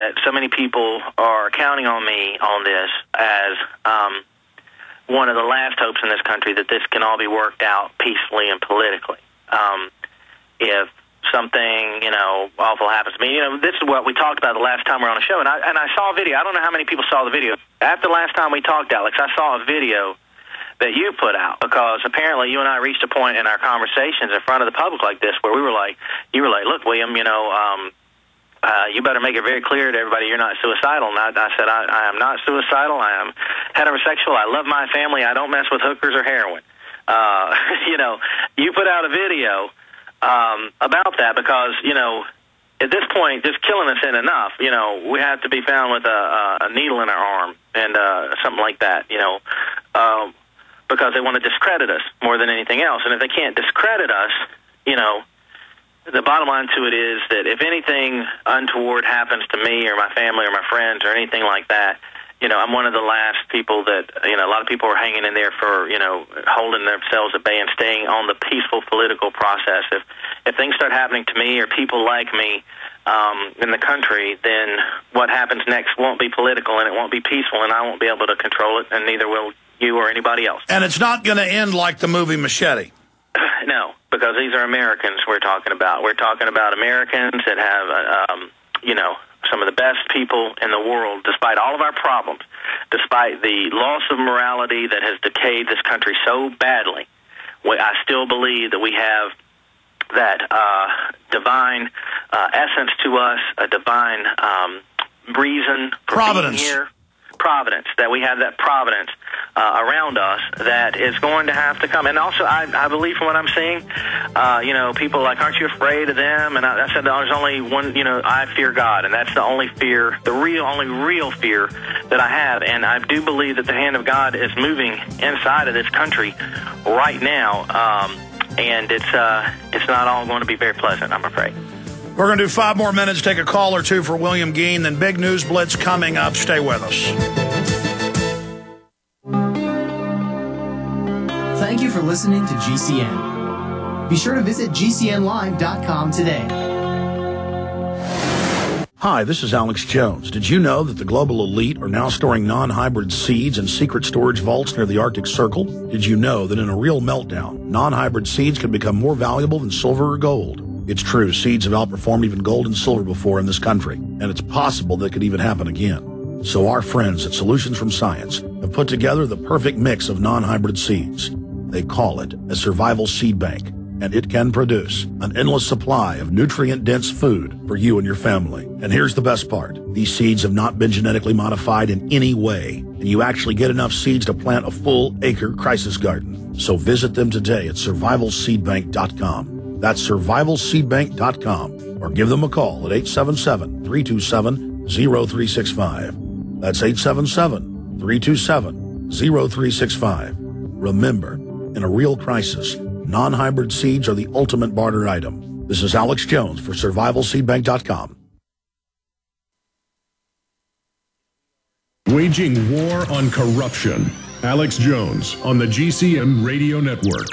that so many people are counting on me on this as one of the last hopes in this country that this can all be worked out peacefully and politically. If something, awful happens to me, this is what we talked about the last time we were on the show, and I saw a video. I don't know how many people saw the video. After the last time we talked, Alex, I saw a video that you put out, because apparently you and I reached a point in our conversations in front of the public like this where you were like, look, William, you better make it very clear to everybody you're not suicidal. And I said, I am not suicidal. I am heterosexual. I love my family. I don't mess with hookers or heroin. You put out a video about that because, at this point, just killing us isn't enough. We have to be found with a needle in our arm and something like that, because they want to discredit us more than anything else. And if they can't discredit us, the bottom line to it is that if anything untoward happens to me or my family or my friends or anything like that, I'm one of the last people that, a lot of people are hanging in there for, holding themselves at bay and staying on the peaceful political process. If things start happening to me or people like me in the country, then what happens next won't be political and it won't be peaceful, and I won't be able to control it, and neither will you or anybody else. And it's not going to end like the movie Machete. No, because these are Americans we're talking about. We're talking about Americans that have, some of the best people in the world, despite all of our problems, despite the loss of morality that has decayed this country so badly. I still believe that we have that divine essence to us, a divine reason for being here. Providence, that we have that providence around us that is going to have to come. And also, I believe from what I'm seeing, people like, aren't you afraid of them? And I said, there's only one, I fear God, and that's the only fear, only real fear that I have. And I do believe that the hand of God is moving inside of this country right now, and it's not all going to be very pleasant, I'm afraid. We're going to do 5 more minutes, take a call or two for William Gheen, then big news blitz coming up. Stay with us. Thank you for listening to GCN. Be sure to visit GCNlive.com today. Hi, this is Alex Jones. Did you know that the global elite are now storing non-hybrid seeds in secret storage vaults near the Arctic Circle? Did you know that in a real meltdown, non-hybrid seeds can become more valuable than silver or gold? It's true, seeds have outperformed even gold and silver before in this country, and it's possible that could even happen again. So our friends at Solutions from Science have put together the perfect mix of non-hybrid seeds. They call it a survival seed bank, and it can produce an endless supply of nutrient-dense food for you and your family. And here's the best part. These seeds have not been genetically modified in any way, and you actually get enough seeds to plant a full-acre crisis garden. So visit them today at survivalseedbank.com. That's survivalseedbank.com, or give them a call at 877-327-0365. That's 877-327-0365. Remember, in a real crisis, non-hybrid seeds are the ultimate barter item. This is Alex Jones for survivalseedbank.com. Waging war on corruption. Alex Jones on the GCN Radio Network.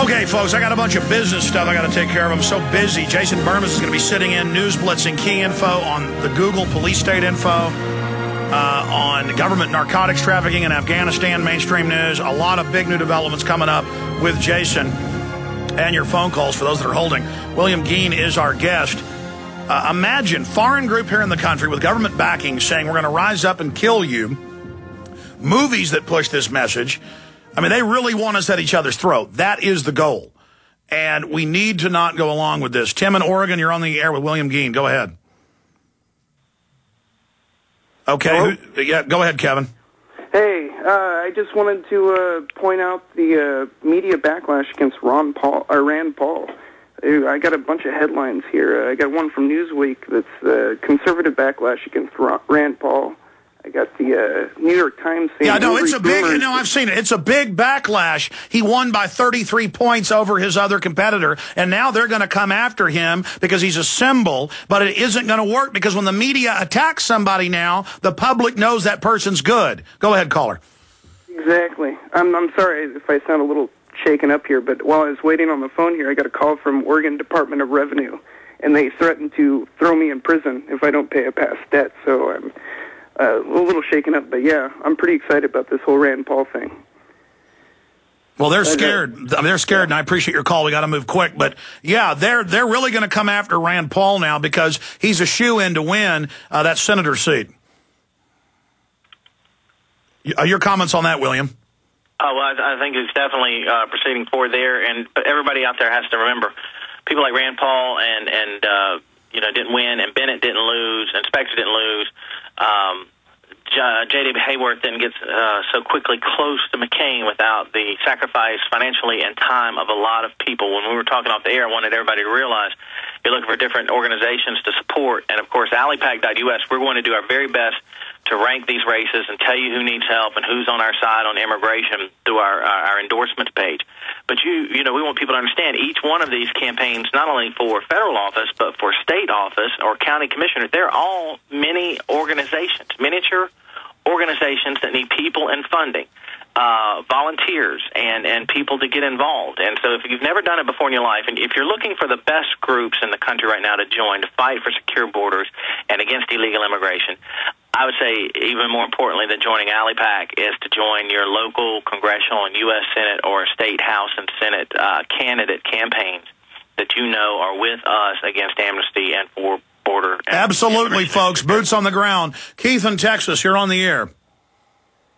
Okay, folks, I got a bunch of business stuff I got to take care of. I'm so busy. Jason Burmis is going to be sitting in, news blitzing key info on the Google police state info, on government narcotics trafficking in Afghanistan, mainstream news. A lot of big new developments coming up with Jason, and your phone calls for those that are holding. William Gheen is our guest. Imagine, foreign group here in the country with government backing saying we're going to rise up and kill you. Movies that push this message. I mean, they really want us at each other's throat. That is the goal. And we need to not go along with this. Tim in Oregon, you're on the air with William Gheen. Go ahead. Okay. Yeah, go ahead, Kevin. Hey, I just wanted to point out the media backlash against Rand Paul. I got a bunch of headlines here. I got one from Newsweek that's conservative backlash against Rand Paul. I got the New York Times saying... Yeah, no, it's a big... No, I've seen it. It's a big backlash. He won by 33 points over his other competitor, and now they're going to come after him because he's a symbol, but it isn't going to work because when the media attacks somebody now, the public knows that person's good. Go ahead, caller. Exactly. I'm sorry if I sound a little shaken up here, but while I was waiting on the phone here, I got a call from Oregon Department of Revenue, and they threatened to throw me in prison if I don't pay a past debt. So I'm a little shaken up, but yeah, I'm pretty excited about this whole Rand Paul thing. Well, they're scared. They're scared, and I appreciate your call. We got to move quick, but yeah, they're really going to come after Rand Paul now because he's a shoo-in to win that senator seat. Your comments on that, William? Oh, well, I think it's definitely proceeding forward there, and everybody out there has to remember, people like Rand Paul and didn't win, and Bennett didn't lose, and Specter didn't lose. J.D. Hayworth didn't get so quickly close to McCain without the sacrifice financially and time of a lot of people. When we were talking off the air, I wanted everybody to realize you're looking for different organizations to support. And, of course, ALIPAC.us, we're going to do our very best to rank these races and tell you who needs help and who's on our side on immigration through our endorsements page. But, we want people to understand each one of these campaigns, not only for federal office, but for state office or county commissioner, they're all mini organizations, miniature organizations that need people and funding, volunteers, and people to get involved. And so if you've never done it before in your life, and if you're looking for the best groups in the country right now to join to fight for secure borders and against illegal immigration, I would say even more importantly than joining ALIPAC is to join your local congressional and U.S. Senate or state House and Senate candidate campaigns that you know are with us against Amnesty and for border. Absolutely, folks. Boots on the ground. Keith in Texas, you're on the air.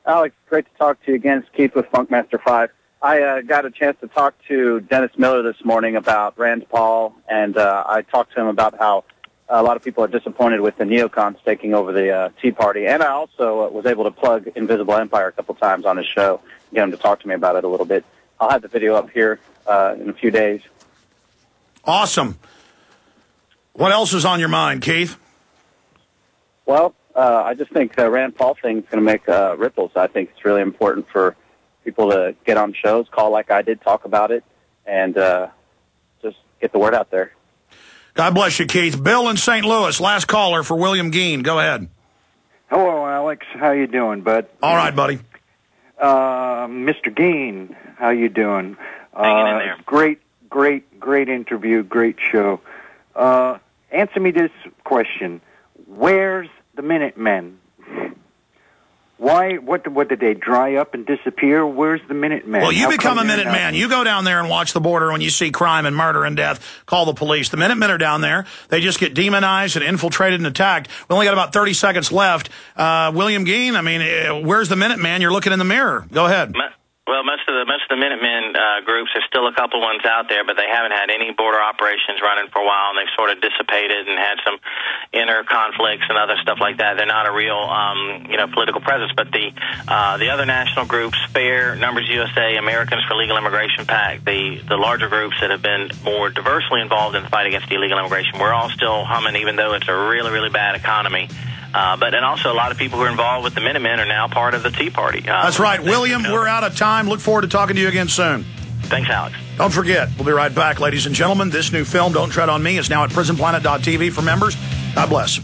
Alex, great to talk to you again. It's Keith with Funkmaster 5. I got a chance to talk to Dennis Miller this morning about Rand Paul, and I talked to him about how a lot of people are disappointed with the neocons taking over the Tea Party. And I also was able to plug Invisible Empire a couple times on his show, get him to talk to me about it a little bit. I'll have the video up here in a few days. Awesome. What else is on your mind, Keith? Well, I just think the Rand Paul thing is going to make ripples. I think it's really important for people to get on shows, call like I did, talk about it, and just get the word out there. God bless you, Keith. Bill in St. Louis, last caller for William Gheen. Go ahead. Hello, Alex. How you doing, bud? All right, buddy. Mr. Gheen, how you doing? Hanging in there. Great interview, great show. Answer me this question. Where's the Minutemen? Why? What did they dry up and disappear? Where's the Minutemen? Well, you become a Minuteman. You go down there and watch the border when you see crime and murder and death. Call the police. The Minutemen are down there. They just get demonized and infiltrated and attacked. We only got about 30 seconds left. William Gheen, I mean, where's the Minuteman? You're looking in the mirror. Go ahead. Well, most of the Minutemen groups, there's still a couple ones out there, but they haven't had any border operations running for a while, and they've sort of dissipated and had some inner conflicts and other stuff like that. They're not a real, political presence. But the other national groups, FAIR, Numbers USA, Americans for Legal Immigration PAC, the larger groups that have been more diversely involved in the fight against illegal immigration, we're all still humming, even though it's a really, really bad economy. And also a lot of people who are involved with the Minutemen are now part of the Tea Party. That's right. William, we're out of time. Look forward to talking to you again soon. Thanks, Alex. Don't forget, we'll be right back, ladies and gentlemen. This new film, Don't Tread on Me, is now at prisonplanet.tv for members. God bless.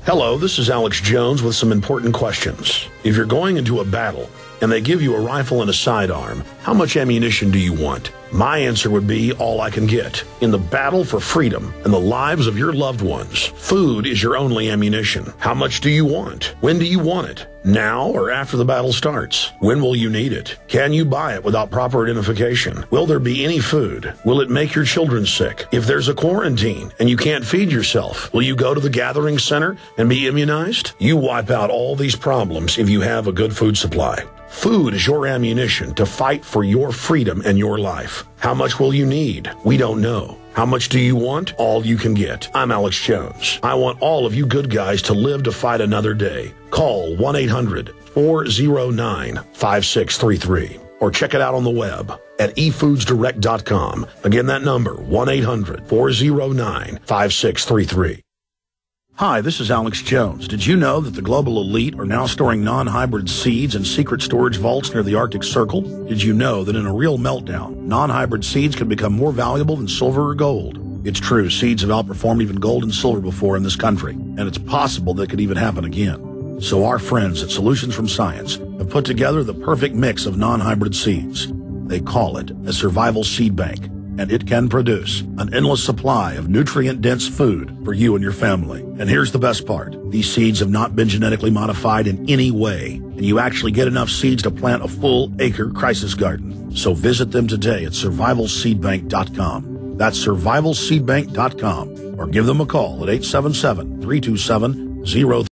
Hello, this is Alex Jones with some important questions. If you're going into a battle and they give you a rifle and a sidearm, how much ammunition do you want? My answer would be all I can get. In the battle for freedom and the lives of your loved ones, food is your only ammunition. How much do you want? When do you want it? Now or after the battle starts? When will you need it? Can you buy it without proper identification? Will there be any food? Will it make your children sick? If there's a quarantine and you can't feed yourself, will you go to the gathering center and be immunized? You wipe out all these problems if you have a good food supply. Food is your ammunition to fight for your freedom and your life. How much will you need? We don't know. How much do you want? All you can get. I'm Alex Jones. I want all of you good guys to live to fight another day. Call 1-800-409-5633 or check it out on the web at efoodsdirect.com. Again, that number, 1-800-409-5633. Hi, this is Alex Jones. Did you know that the global elite are now storing non-hybrid seeds in secret storage vaults near the Arctic Circle? Did you know that in a real meltdown, non-hybrid seeds can become more valuable than silver or gold? It's true, seeds have outperformed even gold and silver before in this country, and it's possible that it could even happen again. So our friends at Solutions from Science have put together the perfect mix of non-hybrid seeds. They call it a survival seed bank, and it can produce an endless supply of nutrient-dense food for you and your family. And here's the best part. These seeds have not been genetically modified in any way, and you actually get enough seeds to plant a full acre crisis garden. So visit them today at survivalseedbank.com. That's survivalseedbank.com, or give them a call at 877-327-03